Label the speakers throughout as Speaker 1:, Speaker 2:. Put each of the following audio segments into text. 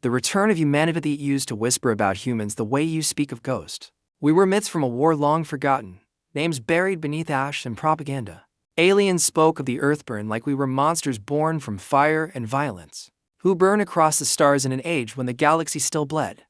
Speaker 1: The return of humanity used to whisper about humans the way you speak of ghosts. We were myths from a war long forgotten, names buried beneath ash and propaganda. Aliens spoke of the Earthburn like we were monsters born from fire and violence, who burn across the stars in an age when the galaxy still bled.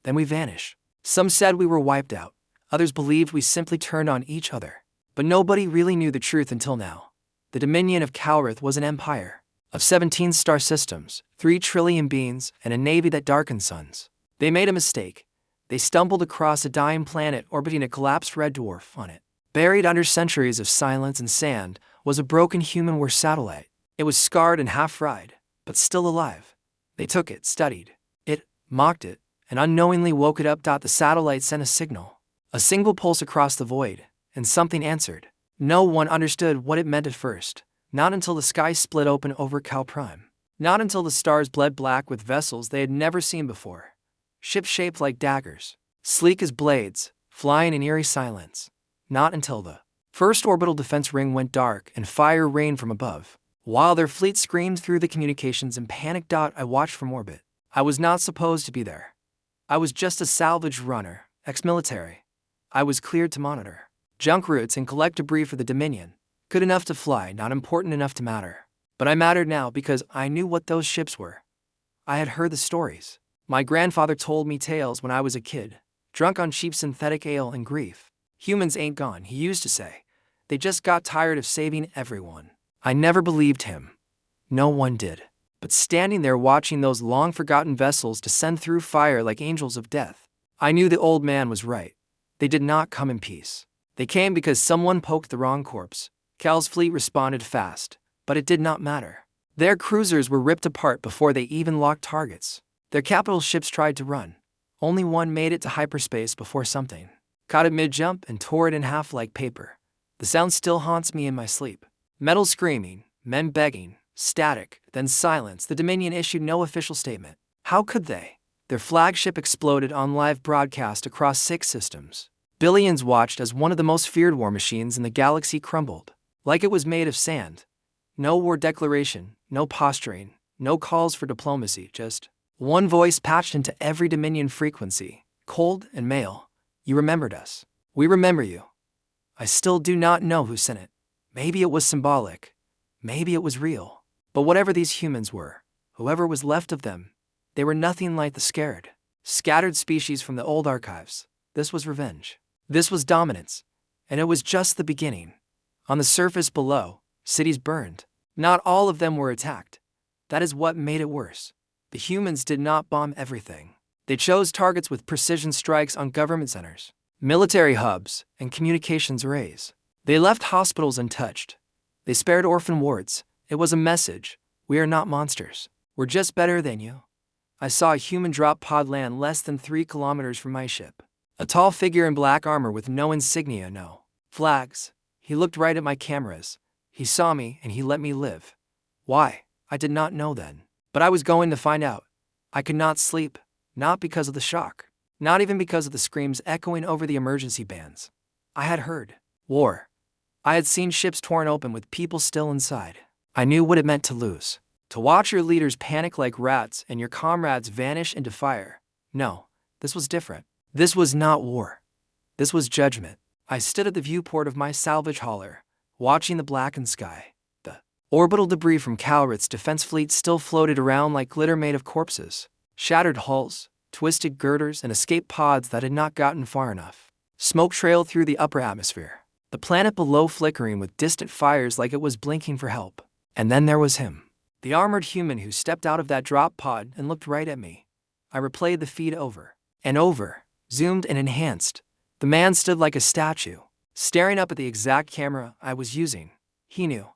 Speaker 1: Then we vanish. Some said we were wiped out. Others believed we simply turned on each other. But nobody really knew the truth until now. The Dominion of Calrith was an empire of 17 star systems, 3 trillion beings, and a navy that darkened suns. They made a mistake. They stumbled across a dying planet orbiting a collapsed red dwarf on it. Buried under centuries of silence and sand was a broken human war satellite. It was scarred and half-fried, but still alive. They took it, studied it, mocked it, and unknowingly woke it up. The satellite sent a signal, a single pulse across the void, and something answered. No one understood what it meant at first. Not until the sky split open over Cal Prime. Not until the stars bled black with vessels they had never seen before. Ships shaped like daggers, sleek as blades, flying in eerie silence. Not until the first orbital defense ring went dark and fire rained from above. While their fleet screamed through the communications in panic. I watched from orbit. I was not supposed to be there. I was just a salvage runner, ex-military. I was cleared to monitor junk routes and collect debris for the Dominion. Good enough to fly, not important enough to matter. But I mattered now because I knew what those ships were. I had heard the stories. My grandfather told me tales when I was a kid, drunk on cheap synthetic ale and grief. Humans ain't gone, he used to say. They just got tired of saving everyone. I never believed him. No one did. But standing there watching those long-forgotten vessels descend through fire like angels of death, I knew the old man was right. They did not come in peace. They came because someone poked the wrong corpse. Cal's fleet responded fast, but it did not matter. Their cruisers were ripped apart before they even locked targets. Their capital ships tried to run. Only one made it to hyperspace before something caught it mid-jump and tore it in half like paper. The sound still haunts me in my sleep. Metal screaming, men begging, static, then silence. The Dominion issued no official statement. How could they? Their flagship exploded on live broadcast across 6 systems. Billions watched as one of the most feared war machines in the galaxy crumbled, like it was made of sand. No war declaration, no posturing, no calls for diplomacy, just one voice patched into every Dominion frequency, cold and male. You remembered us. We remember you. I still do not know who sent it. Maybe it was symbolic. Maybe it was real. But whatever these humans were, whoever was left of them, they were nothing like the scared, scattered species from the old archives. This was revenge. This was dominance. And it was just the beginning. On the surface below, cities burned. Not all of them were attacked. That is what made it worse. The humans did not bomb everything. They chose targets with precision strikes on government centers, military hubs, and communications arrays. They left hospitals untouched. They spared orphan wards. It was a message. We are not monsters. We're just better than you. I saw a human drop pod land less than 3 kilometers from my ship. A tall figure in black armor with no insignia, no flags. He looked right at my cameras. He saw me and he let me live. Why? I did not know then. But I was going to find out. I could not sleep, not because of the shock, not even because of the screams echoing over the emergency bands. I had heard war. I had seen ships torn open with people still inside. I knew what it meant to lose. To watch your leaders panic like rats and your comrades vanish into fire. No, this was different. This was not war. This was judgment. I stood at the viewport of my salvage hauler, watching the blackened sky. The orbital debris from Calrith's defense fleet still floated around like glitter made of corpses. Shattered hulls, twisted girders, and escape pods that had not gotten far enough. Smoke trailed through the upper atmosphere. The planet below flickering with distant fires like it was blinking for help. And then there was him. The armored human who stepped out of that drop pod and looked right at me. I replayed the feed over and over, zoomed and enhanced. The man stood like a statue, staring up at the exact camera I was using. He knew.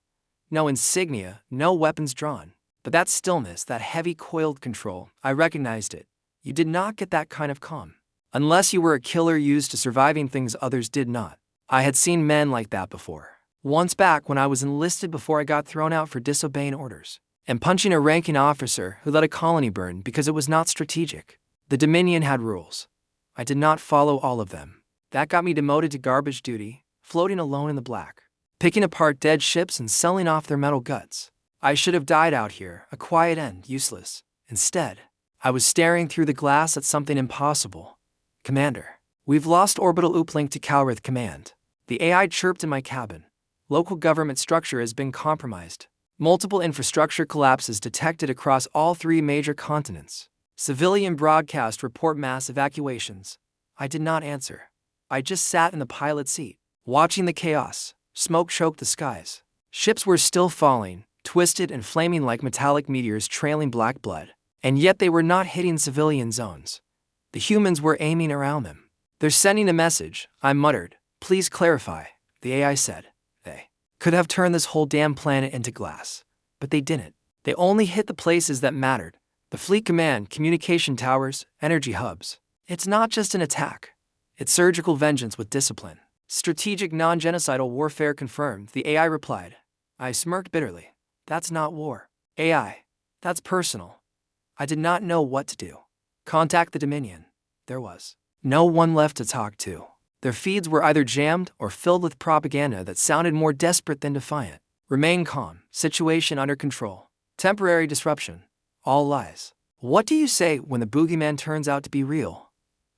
Speaker 1: No insignia, no weapons drawn. But that stillness, that heavy coiled control, I recognized it. You did not get that kind of calm. Unless you were a killer used to surviving things others did not. I had seen men like that before. Once back when I was enlisted before I got thrown out for disobeying orders, and punching a ranking officer who let a colony burn because it was not strategic. The Dominion had rules. I did not follow all of them. That got me demoted to garbage duty, floating alone in the black, picking apart dead ships and selling off their metal guts. I should have died out here, a quiet end, useless. Instead, I was staring through the glass at something impossible. Commander, we've lost orbital uplink to Calrith Command. The AI chirped in my cabin. Local government structure has been compromised. Multiple infrastructure collapses detected across all 3 major continents. Civilian broadcast report mass evacuations. I did not answer. I just sat in the pilot seat, watching the chaos. Smoke choked the skies. Ships were still falling, twisted and flaming like metallic meteors trailing black blood. And yet they were not hitting civilian zones. The humans were aiming around them. They're sending a message, I muttered. Please clarify, the AI said. They could have turned this whole damn planet into glass. But they didn't. They only hit the places that mattered. The fleet command, communication towers, energy hubs. It's not just an attack. It's surgical vengeance with discipline. Strategic non-genocidal warfare confirmed, the AI replied. I smirked bitterly. That's not war. AI. That's personal. I did not know what to do. Contact the Dominion. There was no one left to talk to. Their feeds were either jammed or filled with propaganda that sounded more desperate than defiant. Remain calm. Situation under control. Temporary disruption. All lies. What do you say when the boogeyman turns out to be real?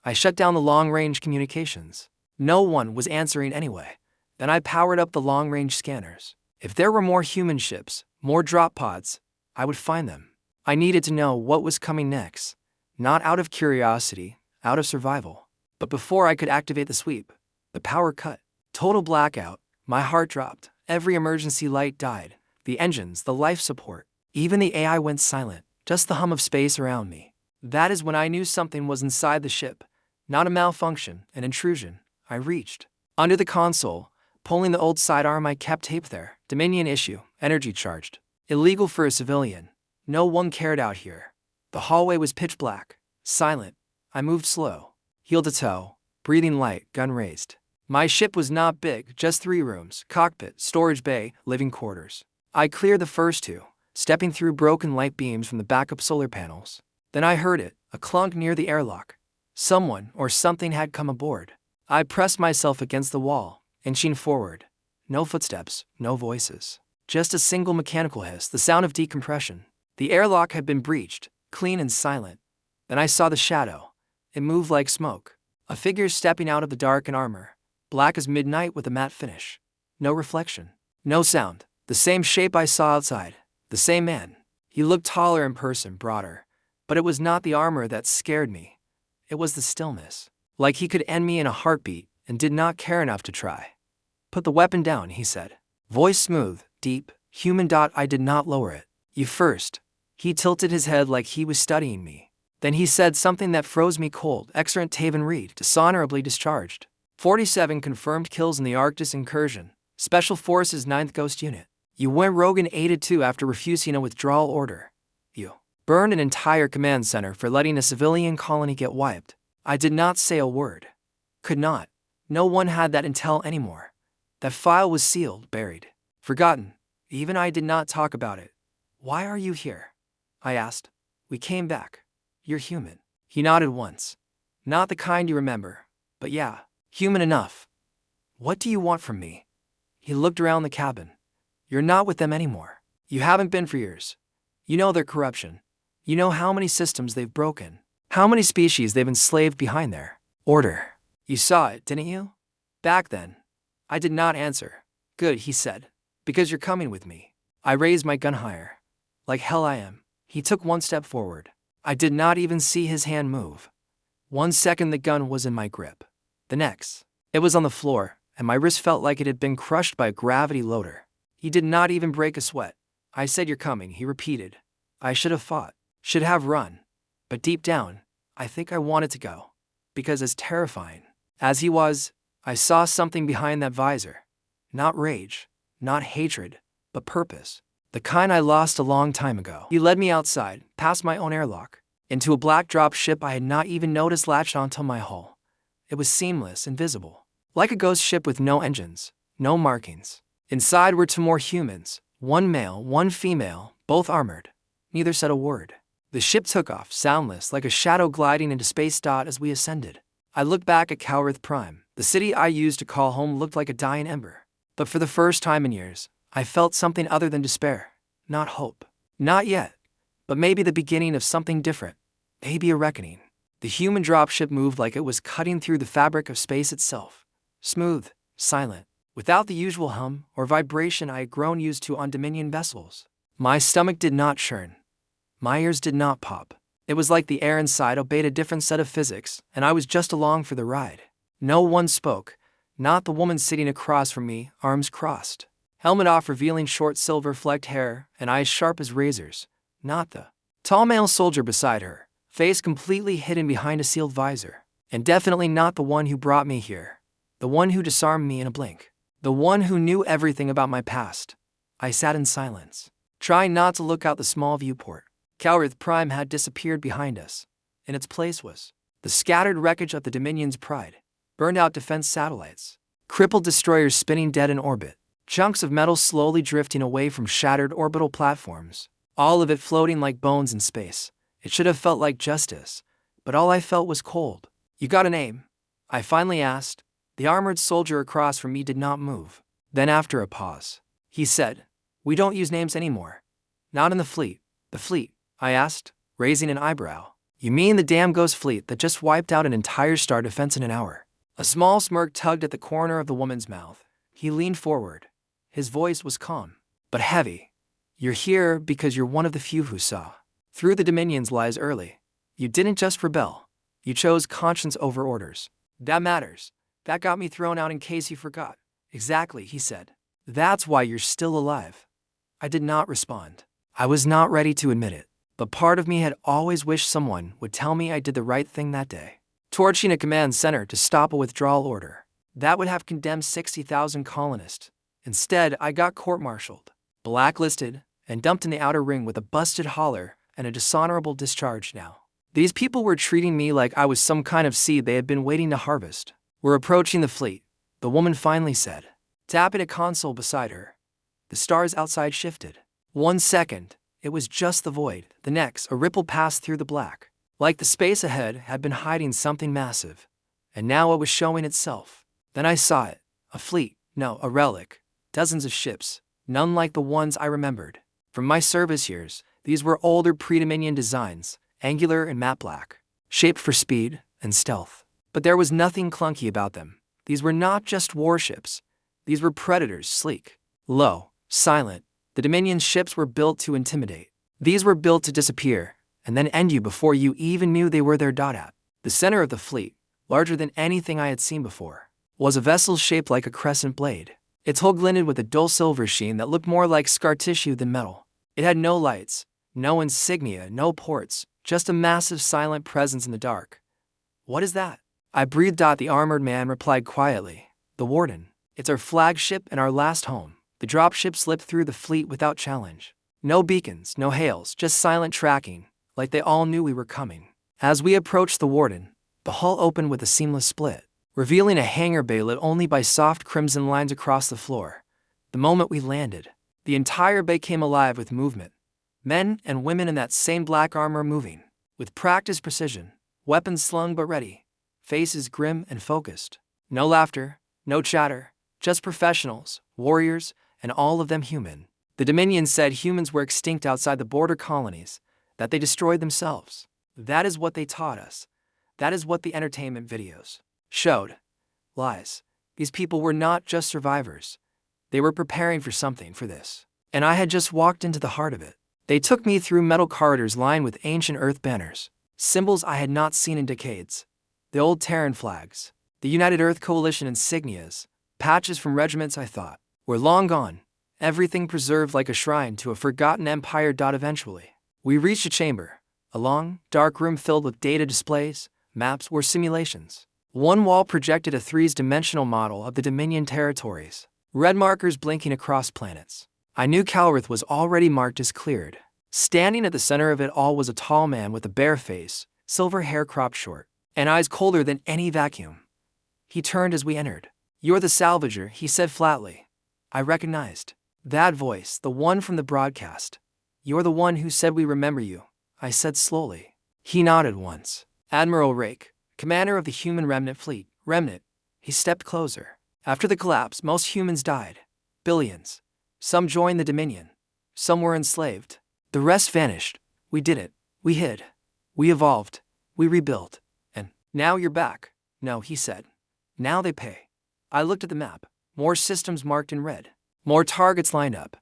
Speaker 1: I shut down the long-range communications. No one was answering anyway. Then I powered up the long-range scanners. If there were more human ships, more drop pods, I would find them. I needed to know what was coming next. Not out of curiosity, out of survival. But before I could activate the sweep, the power cut. Total blackout. My heart dropped. Every emergency light died. The engines, the life support. Even the AI went silent. Just the hum of space around me. That is when I knew something was inside the ship. Not a malfunction, an intrusion. I reached under the console, pulling the old sidearm I kept taped there. Dominion issue, energy charged. Illegal for a civilian. No one cared out here. The hallway was pitch black, silent. I moved slow, heel to toe, breathing light, gun raised. My ship was not big, just 3 rooms, cockpit, storage bay, living quarters. I cleared the first 2, stepping through broken light beams from the backup solar panels. Then I heard it, a clunk near the airlock. Someone or something had come aboard. I pressed myself against the wall, inching forward. No footsteps, no voices. Just a single mechanical hiss, the sound of decompression. The airlock had been breached, clean and silent. Then I saw the shadow. It moved like smoke. A figure stepping out of the dark in armor, black as midnight with a matte finish. No reflection. No sound. The same shape I saw outside. The same man. He looked taller in person, broader. But it was not the armor that scared me. It was the stillness. Like he could end me in a heartbeat and did not care enough to try. Put the weapon down, he said. Voice smooth, deep, human. I did not lower it. You first. He tilted his head like he was studying me. Then he said something that froze me cold. Excellent Taven Reed, dishonorably discharged. 47 confirmed kills in the Arctis incursion. Special Forces 9th Ghost Unit. You went rogue and aided too after refusing a withdrawal order. You burned an entire command center for letting a civilian colony get wiped. I did not say a word. Could not. No one had that intel anymore. That file was sealed, buried, forgotten. Even I did not talk about it. Why are you here? I asked. We came back. You're human. He nodded once. Not the kind you remember, but yeah, human enough. What do you want from me? He looked around the cabin. You're not with them anymore. You haven't been for years. You know their corruption. You know how many systems they've broken. How many species they've enslaved behind their order. You saw it, didn't you? Back then. I did not answer. Good, he said. Because you're coming with me. I raised my gun higher. Like hell I am. He took one step forward. I did not even see his hand move. 1 second the gun was in my grip. The next, it was on the floor, and my wrist felt like it had been crushed by a gravity loader. He did not even break a sweat. I said you're coming, he repeated. I should have fought, should have run. But deep down, I think I wanted to go. Because as terrifying as he was, I saw something behind that visor. Not rage, not hatred, but purpose. The kind I lost a long time ago. He led me outside, past my own airlock, into a black drop ship I had not even noticed latched onto my hull. It was seamless, invisible. Like a ghost ship with no engines, no markings. Inside were 2 more humans, 1 male, 1 female, both armored. Neither said a word. The ship took off, soundless, like a shadow gliding into space. As we ascended, I looked back at Calrith Prime. The city I used to call home looked like a dying ember. But for the first time in years, I felt something other than despair. Not hope. Not yet. But maybe the beginning of something different. maybe a reckoning. The human dropship moved like it was cutting through the fabric of space itself. Smooth, silent, without the usual hum or vibration I had grown used to on Dominion vessels. My stomach did not churn. My ears did not pop. It was like the air inside obeyed a different set of physics, and I was just along for the ride. No one spoke, not the woman sitting across from me, arms crossed. Helmet off, revealing short silver-flecked hair and eyes sharp as razors. Not the tall male soldier beside her, face completely hidden behind a sealed visor. And definitely not the one who brought me here. The one who disarmed me in a blink. The one who knew everything about my past. I sat in silence, trying not to look out the small viewport. Calrith Prime had disappeared behind us. In its place was the scattered wreckage of the Dominion's pride. Burned-out defense satellites. Crippled destroyers spinning dead in orbit. Chunks of metal slowly drifting away from shattered orbital platforms. All of it floating like bones in space. It should have felt like justice, but all I felt was cold. "You got a name?" I finally asked. The armored soldier across from me did not move. Then after a pause, he said, "We don't use names anymore." "Not in the fleet." "The fleet?" I asked, raising an eyebrow. "You mean the damn ghost fleet that just wiped out an entire star defense in an hour?" A small smirk tugged at the corner of the woman's mouth. He leaned forward. His voice was calm, but heavy. "You're here because you're one of the few who saw through the Dominion's lies early. You didn't just rebel. You chose conscience over orders. That matters. That got me thrown out in case you forgot." "Exactly," he said. "That's why you're still alive." I did not respond. I was not ready to admit it, but part of me had always wished someone would tell me I did the right thing that day. Torching a command center to stop a withdrawal order. That would have condemned 60,000 colonists. Instead, I got court-martialed, blacklisted, and dumped in the outer ring with a busted hauler and a dishonorable discharge now. These people were treating me like I was some kind of seed they had been waiting to harvest. "We're approaching the fleet," the woman finally said, tapping a console beside her. The stars outside shifted. 1 second, it was just the void. The next, a ripple passed through the black. Like the space ahead had been hiding something massive, and now it was showing itself. Then I saw it. A fleet, no, a relic. Dozens of ships, none like the ones I remembered. From my service years, these were older pre-Dominion designs, angular and matte black, shaped for speed and stealth. But there was nothing clunky about them. These were not just warships. These were predators, sleek, low, silent. The Dominion's ships were built to intimidate. These were built to disappear, and then end you before you even knew they were there. At the center of the fleet, larger than anything I had seen before, was a vessel shaped like a crescent blade. Its hull glinted with a dull silver sheen that looked more like scar tissue than metal. It had no lights, no insignia, no ports, just a massive silent presence in the dark. "What is that?" I breathed. The armored man replied quietly, "The Warden. It's our flagship and our last home." The dropship slipped through the fleet without challenge. No beacons, no hails, just silent tracking, like they all knew we were coming. As we approached the Warden, the hull opened with a seamless split, revealing a hangar bay lit only by soft crimson lines across the floor. The moment we landed, the entire bay came alive with movement. Men and women in that same black armor moving, with practiced precision, weapons slung but ready, faces grim and focused. No laughter, no chatter, just professionals, warriors, and all of them human. The Dominion said humans were extinct outside the border colonies, that they destroyed themselves. That is what they taught us. That is what the entertainment videos showed. Lies. These people were not just survivors. They were preparing for something, for this. And I had just walked into the heart of it. They took me through metal corridors lined with ancient Earth banners, symbols I had not seen in decades. The old Terran flags, the United Earth Coalition insignias, patches from regiments I thought were long gone, everything preserved like a shrine to a forgotten empire. Eventually, we reached a chamber, a long, dark room filled with data displays, maps, or simulations. One wall projected a three-dimensional model of the Dominion territories, red markers blinking across planets. I knew Calrith was already marked as cleared. Standing at the center of it all was a tall man with a bare face, silver hair cropped short, and eyes colder than any vacuum. He turned as we entered. "You're the salvager," he said flatly. I recognized that voice, the one from the broadcast. "You're the one who said we remember you," I said slowly. He nodded once. "Admiral Rake, commander of the human Remnant fleet, Remnant." He stepped closer. "After the collapse, most humans died. Billions. Some joined the Dominion. Some were enslaved. The rest vanished. We did it. We hid. We evolved. We rebuilt. And now you're back. No, he said. Now they pay. I looked at the map. More systems marked in red. More targets lined up.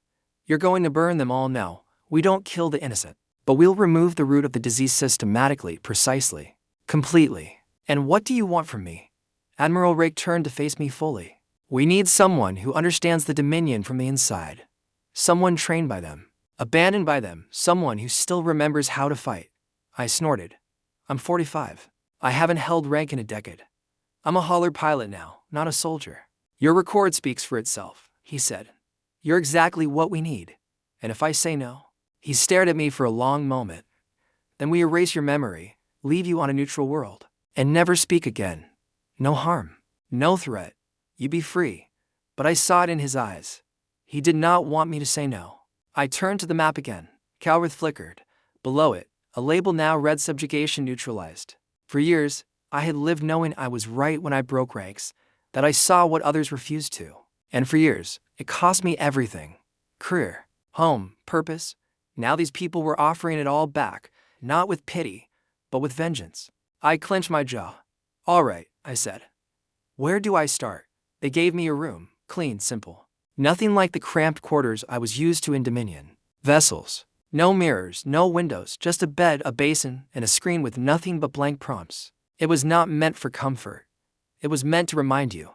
Speaker 1: You're going to burn them all now. We don't kill the innocent. But we'll remove the root of the disease systematically, precisely. Completely. And what do you want from me? Admiral Rake turned to face me fully. We need someone who understands the Dominion from the inside. Someone trained by them. Abandoned by them. Someone who still remembers how to fight. I snorted. I'm 45. I haven't held rank in a decade. I'm a hauler pilot now, not a soldier. Your record speaks for itself, he said. You're exactly what we need. And if I say no? He stared at me for a long moment. Then we erase your memory, leave you on a neutral world, and never speak again. No harm. No threat. You be free. But I saw it in his eyes. He did not want me to say no. I turned to the map again. Calrith flickered. Below it, a label now read subjugation neutralized. For years, I had lived knowing I was right when I broke ranks, that I saw what others refused to. And for years, it cost me everything. Career, home, purpose. Now these people were offering it all back, not with pity, but with vengeance. I clenched my jaw. All right, I said. Where do I start? They gave me a room, clean, simple. Nothing like the cramped quarters I was used to in Dominion. Vessels. No mirrors, no windows, just a bed, a basin, and a screen with nothing but blank prompts. It was not meant for comfort. It was meant to remind you.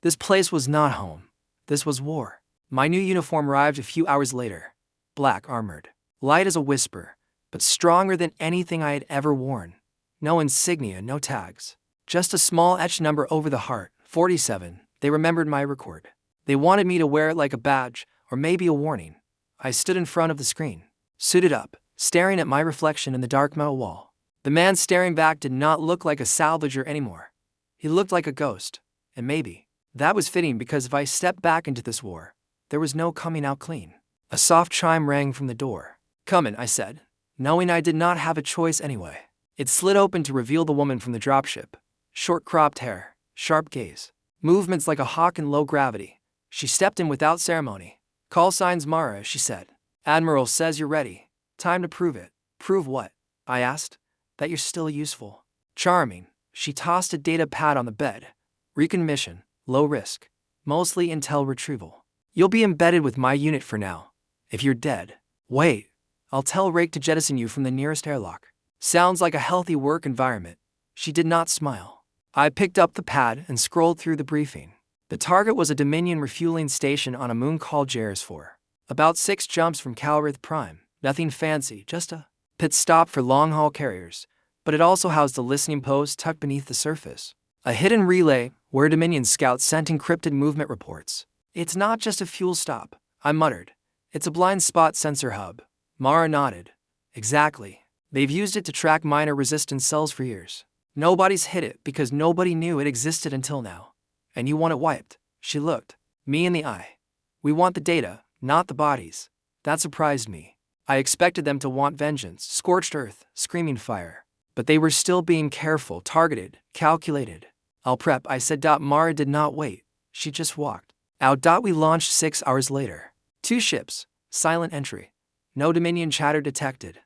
Speaker 1: This place was not home. This was war. My new uniform arrived a few hours later. Black, armored. Light as a whisper, but stronger than anything I had ever worn. No insignia, no tags. Just a small etched number over the heart, 47. They remembered my record. They wanted me to wear it like a badge, or maybe a warning. I stood in front of the screen, suited up, staring at my reflection in the dark metal wall. The man staring back did not look like a salvager anymore. He looked like a ghost, and maybe that was fitting because if I stepped back into this war, there was no coming out clean. A soft chime rang from the door. Come in, I said, knowing I did not have a choice anyway. It slid open to reveal the woman from the dropship. Short cropped hair, sharp gaze, movements like a hawk in low gravity. She stepped in without ceremony. Call signs Mara, she said. Admiral says you're ready. Time to prove it. Prove what? I asked. That you're still useful. Charming. She tossed a data pad on the bed. Recon mission, low risk. Mostly intel retrieval. You'll be embedded with my unit for now. If you're dead, wait. I'll tell Rake to jettison you from the nearest airlock. Sounds like a healthy work environment. She did not smile. I picked up the pad and scrolled through the briefing. The target was a Dominion refueling station on a moon called Jares 4. About 6 jumps from Calrith Prime. Nothing fancy, just a pit stop for long-haul carriers. But it also housed a listening post tucked beneath the surface. A hidden relay where Dominion scouts sent encrypted movement reports. It's not just a fuel stop, I muttered. It's a blind spot sensor hub. Mara nodded. Exactly. They've used it to track minor resistance cells for years. Nobody's hit it because nobody knew it existed until now. And you want it wiped. She looked me in the eye. We want the data, not the bodies. That surprised me. I expected them to want vengeance, scorched earth, screaming fire. But they were still being careful, targeted, calculated. I'll prep, I said. Mara did not wait. She just walked out. We launched 6 hours later. 2 ships, silent entry. No Dominion chatter detected.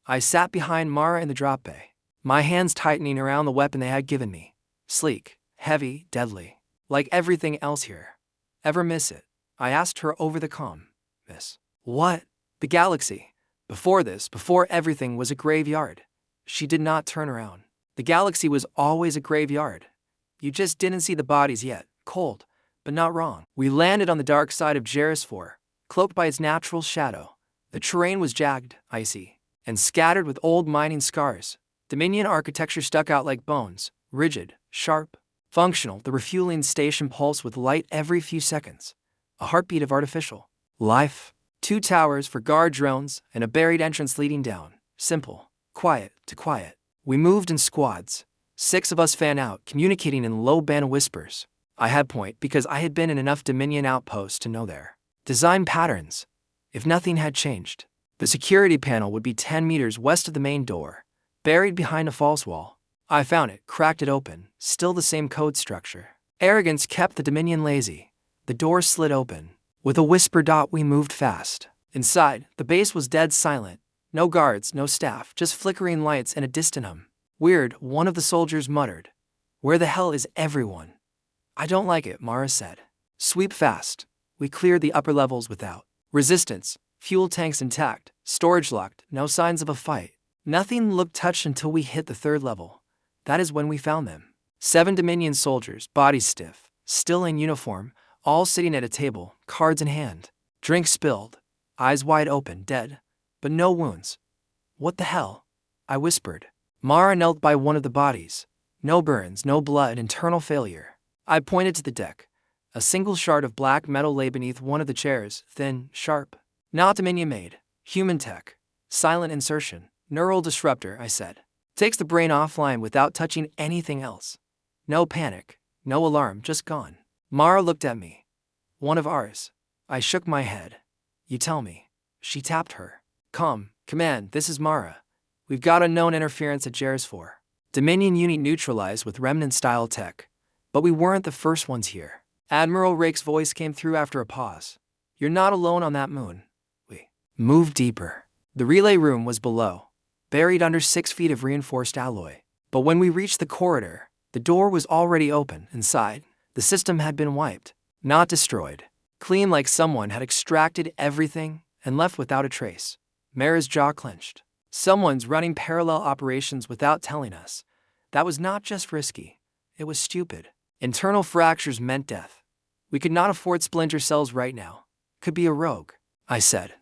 Speaker 1: I sat behind Mara in the drop bay, my hands tightening around the weapon they had given me. Sleek, heavy, deadly. Like everything else here. Ever miss it? I asked her over the comm. Miss what? The galaxy. Before this, before everything, was a graveyard. She did not turn around. The galaxy was always a graveyard. You just didn't see the bodies yet. Cold, but not wrong. We landed on the dark side of Jares 4, cloaked by its natural shadow. The terrain was jagged, icy, and scattered with old mining scars. Dominion architecture stuck out like bones, rigid, sharp, functional. The refueling station pulsed with light every few seconds. A heartbeat of artificial life. 2 towers for guard drones and a buried entrance leading down. Simple, quiet to quiet. We moved in squads. 6 of us fan out, communicating in low-band whispers. I had point because I had been in enough Dominion outposts to know their design patterns. If nothing had changed, the security panel would be 10 meters west of the main door, buried behind a false wall. I found it, cracked it open, still the same code structure. Arrogance kept the Dominion lazy. The door slid open. With a whisper. We moved fast. Inside, the base was dead silent. No guards, no staff, just flickering lights and a distant hum. Weird, one of the soldiers muttered. Where the hell is everyone? I don't like it, Mara said. Sweep fast. We cleared the upper levels without resistance, fuel tanks intact, storage locked, no signs of a fight. Nothing looked touched until we hit the third level. That is when we found them. 7 Dominion soldiers, bodies stiff, still in uniform, all sitting at a table, cards in hand. Drink spilled, eyes wide open, dead, but no wounds. What the hell? I whispered. Mara knelt by one of the bodies. No burns, no blood, internal failure. I pointed to the deck. A single shard of black metal lay beneath one of the chairs, thin, sharp. Not Dominion made. Human tech. Silent insertion. Neural disruptor, I said. Takes the brain offline without touching anything else. No panic. No alarm, just gone. Mara looked at me. One of ours. I shook my head. You tell me. She tapped her. Calm. Command, this is Mara. We've got unknown interference at Jares 4. Dominion unit neutralized with Remnant-style tech. But we weren't the first ones here. Admiral Rake's voice came through after a pause. You're not alone on that moon. We moved deeper. The relay room was below, buried under 6 feet of reinforced alloy. But when we reached the corridor, the door was already open. Inside, the system had been wiped, not destroyed. Clean, like someone had extracted everything and left without a trace. Mara's jaw clenched. Someone's running parallel operations without telling us. That was not just risky. It was stupid. Internal fractures meant death. We could not afford splinter cells right now. Could be a rogue, I said.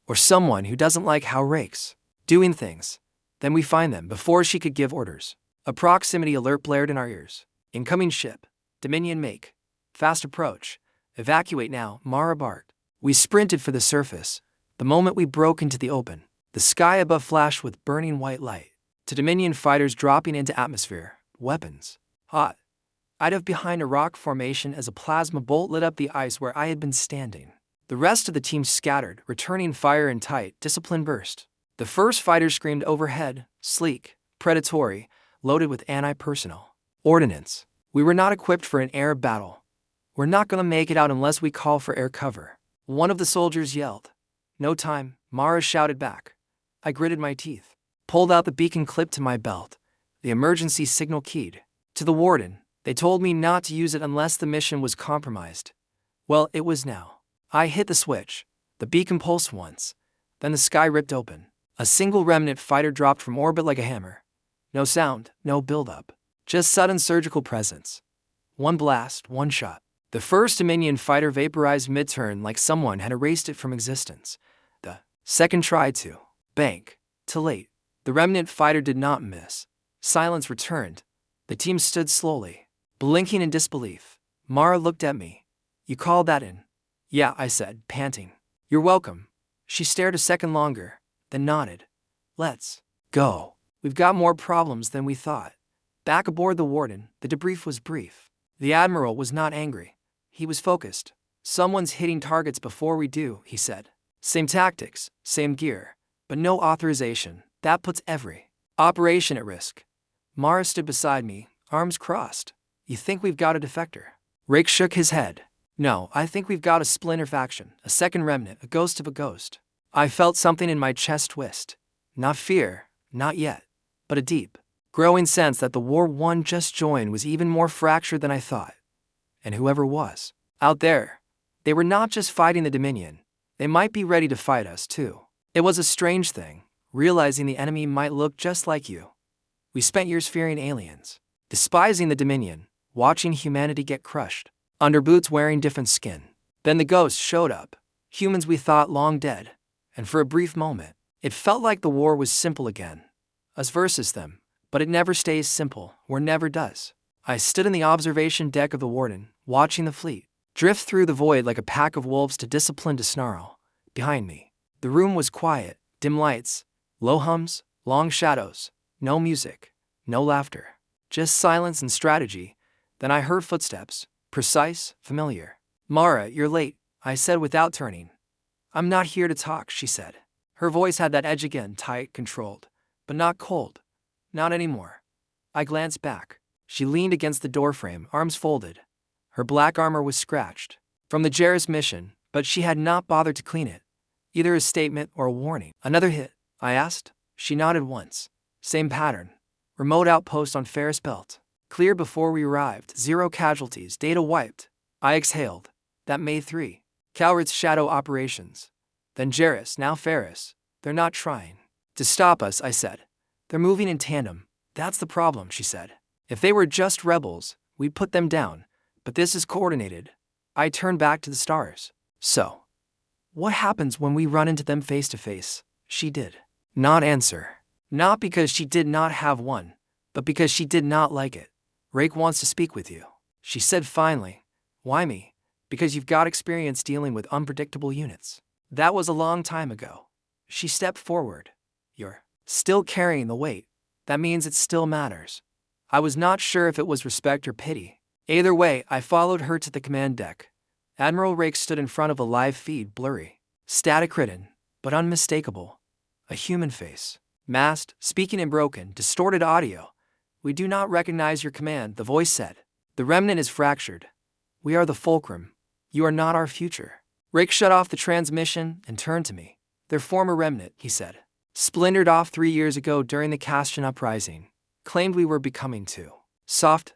Speaker 1: Or someone who doesn't like how Rake's doing things. Then we find them before she could give orders. A proximity alert blared in our ears. Incoming ship. Dominion make. Fast approach. Evacuate now, Mara barked. We sprinted for the surface. The moment we broke into the open, the sky above flashed with burning white light. To Dominion fighters dropping into atmosphere. Weapons. Hot. I dove behind a rock formation as a plasma bolt lit up the ice where I had been standing. The rest of the team scattered, returning fire in tight, disciplined burst. The first fighter screamed overhead, sleek, predatory, loaded with anti-personnel ordnance. We were not equipped for an air battle. We're not gonna make it out unless we call for air cover. One of the soldiers yelled. No time, Mara shouted back. I gritted my teeth, pulled out the beacon clip to my belt, the emergency signal keyed. To the warden, they told me not to use it unless the mission was compromised. Well, it was now. I hit the switch. The beacon pulsed once. Then the sky ripped open. A single Remnant fighter dropped from orbit like a hammer. No sound, no buildup. Just sudden surgical presence. One blast, one shot. The first Dominion fighter vaporized mid-turn like someone had erased it from existence. The second tried to bank. Too late. The Remnant fighter did not miss. Silence returned. The team stood slowly, blinking in disbelief. Mara looked at me. You called that in? Yeah, I said, panting. You're welcome. She stared a second longer, then nodded. Let's go. We've got more problems than we thought. Back aboard the Warden, the debrief was brief. The Admiral was not angry. He was focused. Someone's hitting targets before we do, he said. Same tactics, same gear, but no authorization. That puts every operation at risk. Mara stood beside me, arms crossed. You think we've got a defector? Rake shook his head. No, I think we've got a splinter faction, a second remnant, a ghost of a ghost. I felt something in my chest twist. Not fear, not yet, but a deep, growing sense that the war one just joined was even more fractured than I thought. And whoever was out there, they were not just fighting the Dominion. They might be ready to fight us, too. It was a strange thing, realizing the enemy might look just like you. We spent years fearing aliens, despising the Dominion, watching humanity get crushed, under boots wearing different skin. Then the ghosts showed up, humans we thought long dead, and for a brief moment, it felt like the war was simple again. Us versus them, but it never stays simple, or never does. I stood in the observation deck of the Warden, watching the fleet drift through the void like a pack of wolves to discipline to snarl. Behind me, the room was quiet, dim lights, low hums, long shadows, no music, no laughter, just silence and strategy. Then I heard footsteps, precise, familiar. Mara, you're late, I said without turning. I'm not here to talk, she said. Her voice had that edge again, tight, controlled, but not cold. Not anymore. I glanced back. She leaned against the doorframe, arms folded. Her black armor was scratched from the Jares mission, but she had not bothered to clean it. Either a statement or a warning. Another hit, I asked. She nodded once. Same pattern. Remote outpost on Ferris Belt. Clear before we arrived, 0 casualties, data wiped. I exhaled. That May 3. Calred's shadow operations. Then Jarrus, now Ferris. They're not trying to stop us, I said. They're moving in tandem. That's the problem, she said. If they were just rebels, we'd put them down. But this is coordinated. I turned back to the stars. So, what happens when we run into them face to face? She did not answer. Not because she did not have one, but because she did not like it. Rake wants to speak with you, she said finally. Why me? Because you've got experience dealing with unpredictable units. That was a long time ago. She stepped forward. You're still carrying the weight. That means it still matters. I was not sure if it was respect or pity. Either way, I followed her to the command deck. Admiral Rake stood in front of a live feed, blurry, static written, but unmistakable. A human face. Masked, speaking in broken, distorted audio. We do not recognize your command, the voice said. The Remnant is fractured. We are the Fulcrum. You are not our future. Rake shut off the transmission and turned to me. Their former Remnant, he said. Splintered off 3 years ago during the Castian uprising. Claimed we were becoming too soft,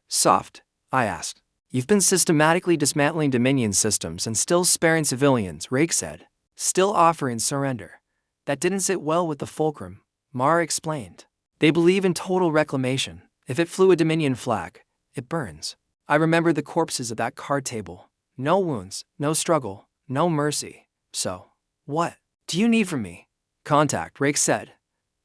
Speaker 1: I asked. You've been systematically dismantling Dominion systems and still sparing civilians, Rake said. Still offering surrender. That didn't sit well with the Fulcrum, Mara explained. They believe in total reclamation. If it flew a Dominion flag, it burns. I remember the corpses at that card table. No wounds, no struggle, no mercy. So, what do you need from me? Contact, Rake said.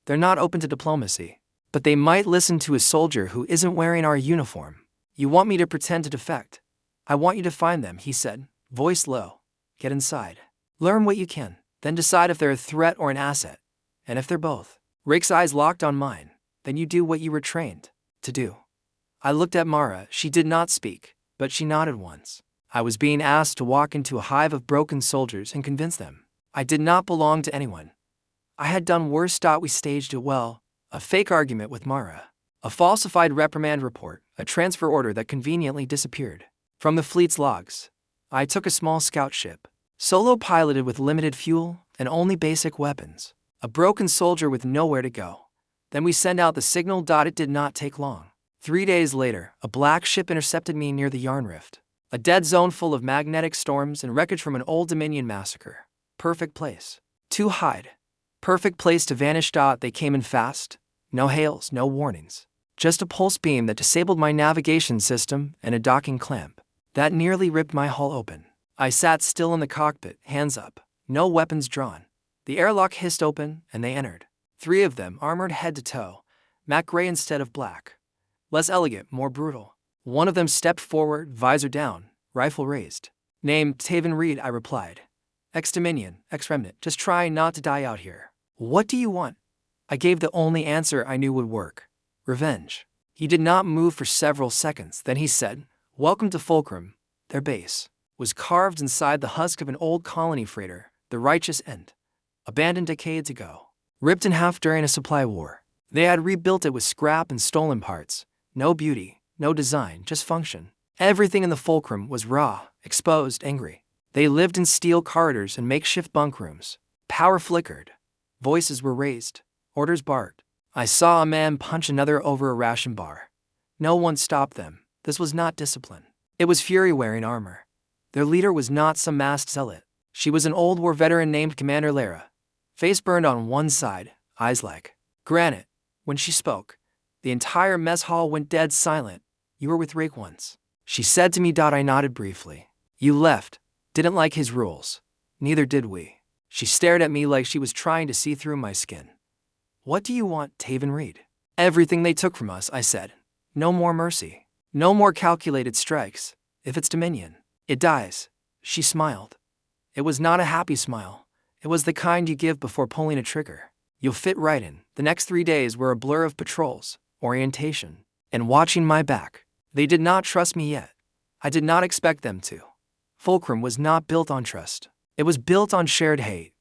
Speaker 1: They're not open to diplomacy, but they might listen to a soldier who isn't wearing our uniform. You want me to pretend to defect? I want you to find them, he said, voice low. Get inside. Learn what you can, then decide if they're a threat or an asset. And if they're both. Rake's eyes locked on mine. Then you do what you were trained to do. I looked at Mara. She did not speak, but she nodded once. I was being asked to walk into a hive of broken soldiers and convince them I did not belong to anyone. I had done worse. We staged it well. A fake argument with Mara. A falsified reprimand report. A transfer order that conveniently disappeared. From the fleet's logs. I took a small scout ship. Solo piloted with limited fuel and only basic weapons. A broken soldier with nowhere to go. Then we send out the signal. It did not take long. 3 days later, a black ship intercepted me near the Yarn Rift. A dead zone full of magnetic storms and wreckage from an old Dominion massacre. Perfect place to hide. Perfect place to vanish. They came in fast. No hails, no warnings. Just a pulse beam that disabled my navigation system and a docking clamp. That nearly ripped my hull open. I sat still in the cockpit, hands up. No weapons drawn. The airlock hissed open and they entered. 3 of them, armored head to toe. Matte gray instead of black. Less elegant, more brutal. One of them stepped forward, visor down, rifle raised. Named Taven Reed, I replied. Ex-Dominion, ex-Remnant, just trying not to die out here. What do you want? I gave the only answer I knew would work. Revenge. He did not move for several seconds. Then he said, Welcome to Fulcrum. Their base was carved inside the husk of an old colony freighter, the Righteous End. Abandoned decades ago. Ripped in half during a supply war. They had rebuilt it with scrap and stolen parts. No beauty, no design, just function. Everything in the Fulcrum was raw, exposed, angry. They lived in steel corridors and makeshift bunk rooms. Power flickered. Voices were raised. Orders barked. I saw a man punch another over a ration bar. No one stopped them. This was not discipline. It was fury wearing armor. Their leader was not some masked zealot. She was an old war veteran named Commander Lera. Face burned on one side, eyes like granite. When she spoke, the entire mess hall went dead silent. You were with Rake once. She said to me. I nodded briefly. You left. Didn't like his rules. Neither did we. She stared at me like she was trying to see through my skin. What do you want, Taven Reed? Everything they took from us, I said. No more mercy. No more calculated strikes. If it's Dominion, it dies. She smiled. It was not a happy smile. It was the kind you give before pulling a trigger. You'll fit right in. The next 3 days were a blur of patrols, orientation, and watching my back. They did not trust me yet. I did not expect them to. Fulcrum was not built on trust. It was built on shared hate.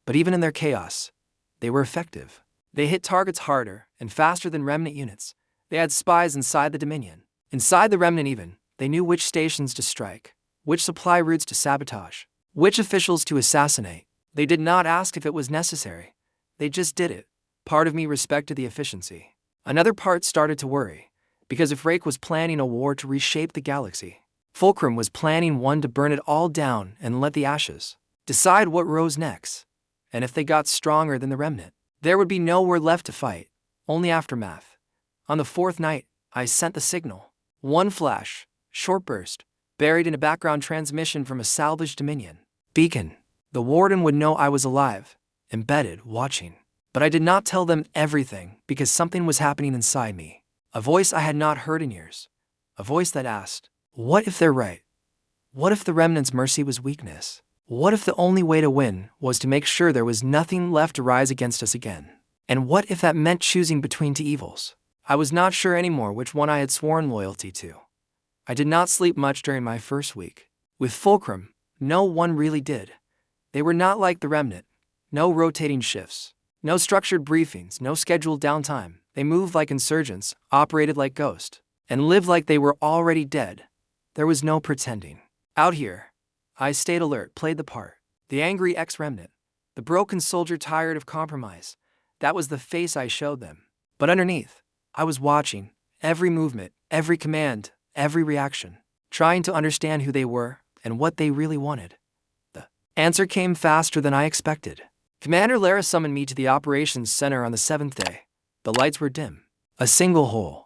Speaker 1: But even in their chaos, they were effective. They hit targets harder and faster than Remnant units. They had spies inside the Dominion. Inside the Remnant even, they knew which stations to strike, which supply routes to sabotage, which officials to assassinate. They did not ask if it was necessary. They just did it. Part of me respected the efficiency. Another part started to worry, because if Rake was planning a war to reshape the galaxy, Fulcrum was planning one to burn it all down and let the ashes decide what rose next. And if they got stronger than the Remnant, there would be nowhere left to fight, only aftermath. On the fourth night, I sent the signal. One flash, short burst, buried in a background transmission from a salvaged Dominion beacon. The Warden would know I was alive, embedded, watching. But I did not tell them everything because something was happening inside me. A voice I had not heard in years. A voice that asked, what if they're right? What if the Remnant's mercy was weakness? What if the only way to win was to make sure there was nothing left to rise against us again? And what if that meant choosing between two evils? I was not sure anymore which one I had sworn loyalty to. I did not sleep much during my first week. With Fulcrum, no one really did. They were not like the Remnant. No rotating shifts. No structured briefings, no scheduled downtime. They moved like insurgents, operated like ghosts, and lived like they were already dead. There was no pretending. Out here, I stayed alert, played the part. The angry ex-Remnant. The broken soldier tired of compromise. That was the face I showed them. But underneath, I was watching every movement, every command, every reaction, trying to understand who they were and what they really wanted. The answer came faster than I expected. Commander Lera summoned me to the operations center on the 7th day. The lights were dim. A single hole.